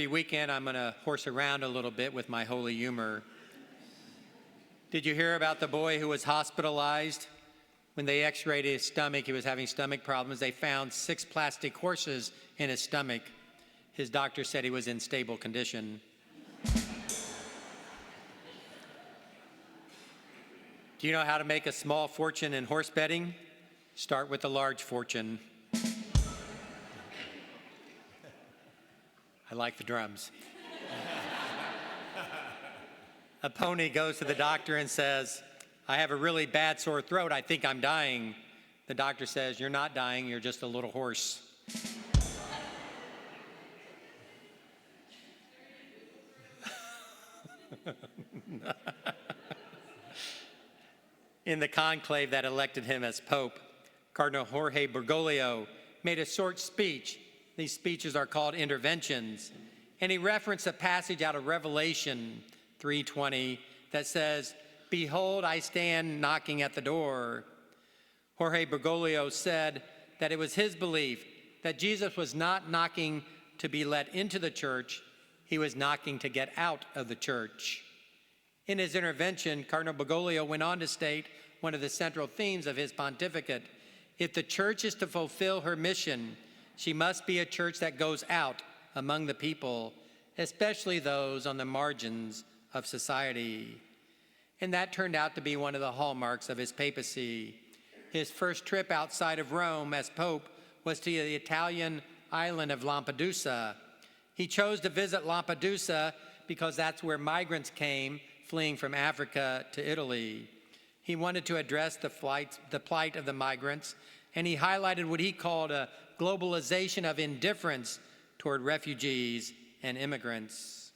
weekend, I'm going to horse around a little bit with my holy humor. Did you hear about the boy who was hospitalized? When they x-rayed his stomach, he was having stomach problems. They found 6 plastic horses in his stomach. His doctor said he was in stable condition. Do you know how to make a small fortune in horse betting? Start with a large fortune. I like the drums. A pony goes to the doctor and says, I have a really bad sore throat. I think I'm dying. The doctor says, you're not dying. You're just a little horse. In the conclave that elected him as Pope, Cardinal Jorge Bergoglio made a short speech. These speeches are called interventions. And he referenced a passage out of Revelation 3:20 that says, behold, I stand knocking at the door. Jorge Bergoglio said that it was his belief that Jesus was not knocking to be let into the church, he was knocking to get out of the church. In his intervention, Cardinal Bergoglio went on to state one of the central themes of his pontificate. If the church is to fulfill her mission, she must be a church that goes out among the people, especially those on the margins of society. And that turned out to be one of the hallmarks of his papacy. His first trip outside of Rome as Pope was to the Italian island of Lampedusa. He chose to visit Lampedusa because that's where migrants came fleeing from Africa to Italy. He wanted to address the plight of the migrants, and he highlighted what he called a globalization of indifference toward refugees and immigrants.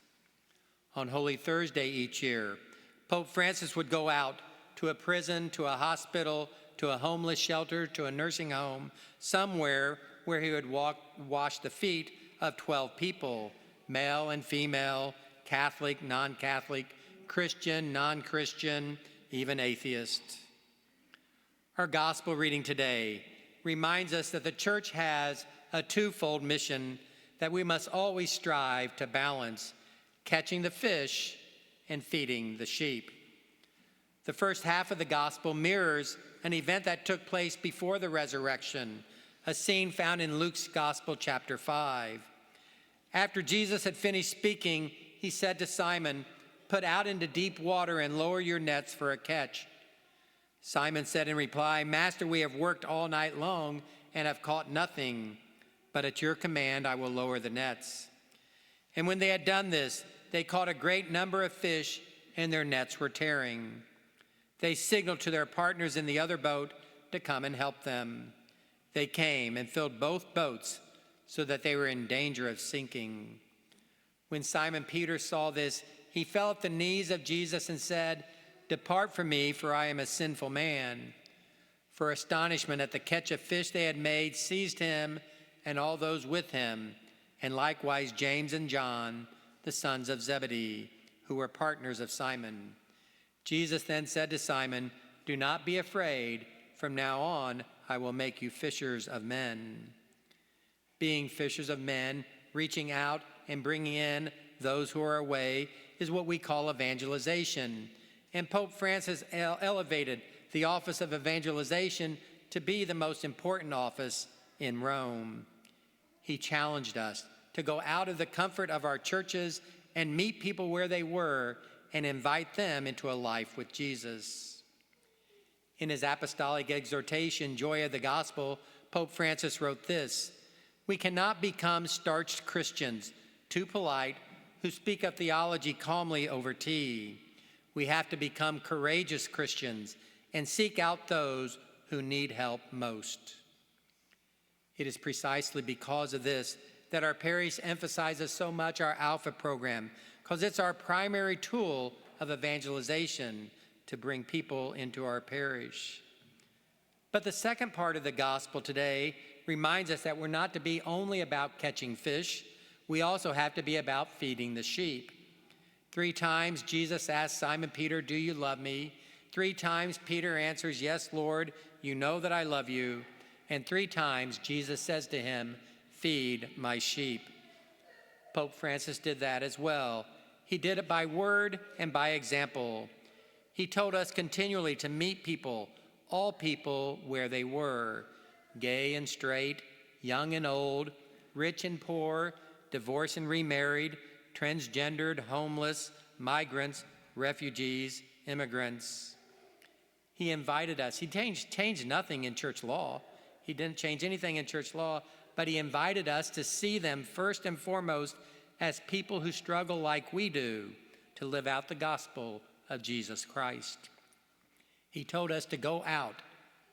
On Holy Thursday each year, Pope Francis would go out to a prison, to a hospital, to a homeless shelter, to a nursing home, somewhere where he would wash the feet of 12 people, male and female, Catholic, non-Catholic, Christian, non-Christian, even atheist. Our gospel reading today reminds us that the church has a twofold mission that we must always strive to balance, catching the fish and feeding the sheep. The first half of the gospel mirrors an event that took place before the resurrection, a scene found in Luke's gospel, chapter 5. After Jesus had finished speaking, he said to Simon, put out into deep water and lower your nets for a catch. Simon said in reply, Master, we have worked all night long and have caught nothing, but at your command I will lower the nets. And when they had done this, they caught a great number of fish, and their nets were tearing. They signaled to their partners in the other boat to come and help them. They came and filled both boats so that they were in danger of sinking. When Simon Peter saw this, he fell at the knees of Jesus and said, Depart from me, for I am a sinful man. For astonishment at the catch of fish they had made seized him and all those with him, and likewise James and John, the sons of Zebedee, who were partners of Simon. Jesus then said to Simon, Do not be afraid. From now on, I will make you fishers of men. Being fishers of men, reaching out and bringing in those who are away, is what we call evangelization. And Pope Francis elevated the office of evangelization to be the most important office in Rome. He challenged us to go out of the comfort of our churches and meet people where they were and invite them into a life with Jesus. In his apostolic exhortation, Joy of the Gospel, Pope Francis wrote this, We cannot become starched Christians, too polite, who speak of theology calmly over tea. We have to become courageous Christians and seek out those who need help most. It is precisely because of this that our parish emphasizes so much our Alpha program, because it's our primary tool of evangelization to bring people into our parish. But the second part of the gospel today reminds us that we're not to be only about catching fish, we also have to be about feeding the sheep. 3 times Jesus asked Simon Peter, Do you love me? 3 times Peter answers, Yes, Lord, you know that I love you. And 3 times Jesus says to him, Feed my sheep. Pope Francis did that as well. He did it by word and by example. He told us continually to meet people, all people, where they were, gay and straight, young and old, rich and poor, divorced and remarried, transgendered, homeless, migrants, refugees, immigrants. He invited us. He changed nothing in church law. He didn't change anything in church law, but he invited us to see them first and foremost as people who struggle like we do to live out the gospel of Jesus Christ. He told us to go out,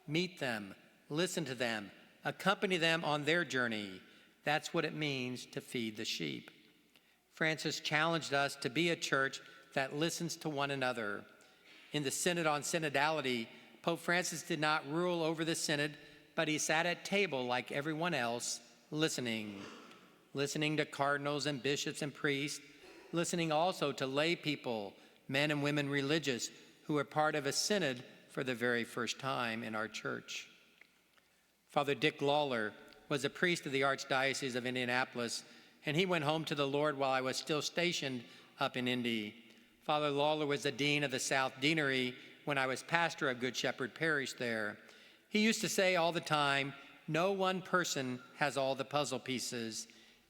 meet them, listen to them, accompany them on their journey. That's what it means to feed the sheep. Francis challenged us to be a church that listens to one another. In the Synod on Synodality, Pope Francis did not rule over the Synod, but he sat at table like everyone else, listening to cardinals and bishops and priests, listening also to lay people, men and women religious, who were part of a synod for the very first time in our church. Father Dick Lawler was a priest of the Archdiocese of Indianapolis, and he went home to the Lord while I was still stationed up in Indy. Father Lawler was the dean of the South Deanery when I was pastor of Good Shepherd Parish there. He used to say all the time, no one person has all the puzzle pieces.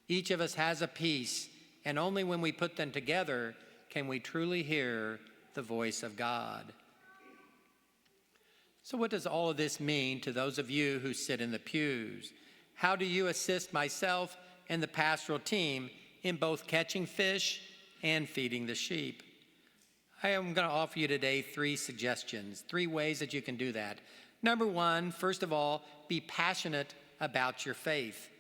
Each of us has a piece, and only when we put them together can we truly hear the voice of God. So what does all of this mean to those of you who sit in the pews? How do you assist myself and the pastoral team in both catching fish and feeding the sheep? I am going to offer you today 3 suggestions, 3 ways that you can do that. Number 1, first of all, be passionate about your faith.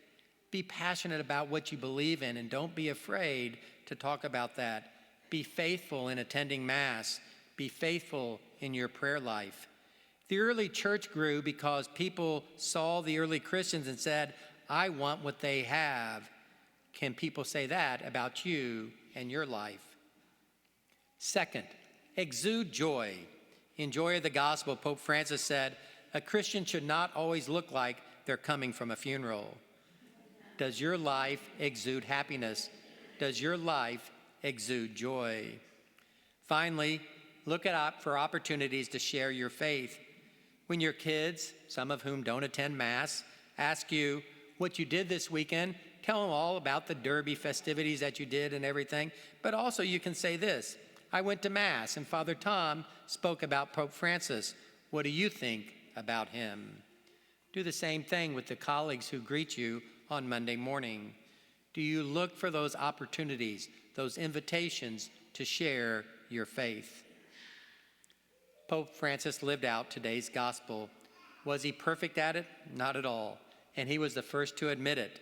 Be passionate about what you believe in, and don't be afraid to talk about that. Be faithful in attending Mass. Be faithful in your prayer life. The early church grew because people saw the early Christians and said, I want what they have. Can people say that about you and your life? Second, exude joy. In Joy of the Gospel, Pope Francis said, a Christian should not always look like they're coming from a funeral. Does your life exude happiness? Does your life exude joy? Finally, look out for opportunities to share your faith. When your kids, some of whom don't attend Mass, ask you what you did this weekend, tell them all about the Derby festivities that you did and everything. But also you can say this, I went to Mass and Father Tom spoke about Pope Francis. What do you think about him? Do the same thing with the colleagues who greet you on Monday morning. Do you look for those opportunities, those invitations to share your faith? Pope Francis lived out today's gospel. Was he perfect at it? Not at all. And he was the first to admit it.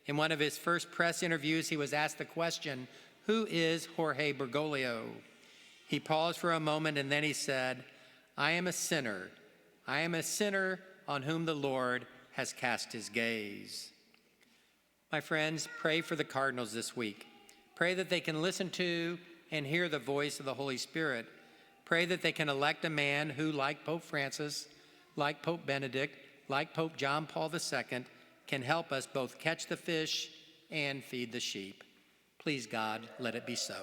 In one of his first press interviews, he was asked the question, who is Jorge Bergoglio? He paused for a moment and then he said, I am a sinner. I am a sinner on whom the Lord has cast his gaze. My friends, pray for the cardinals this week. Pray that they can listen to and hear the voice of the Holy Spirit. Pray that they can elect a man who, like Pope Francis, like Pope Benedict, like Pope John Paul II, can help us both catch the fish and feed the sheep. Please, God, let it be so.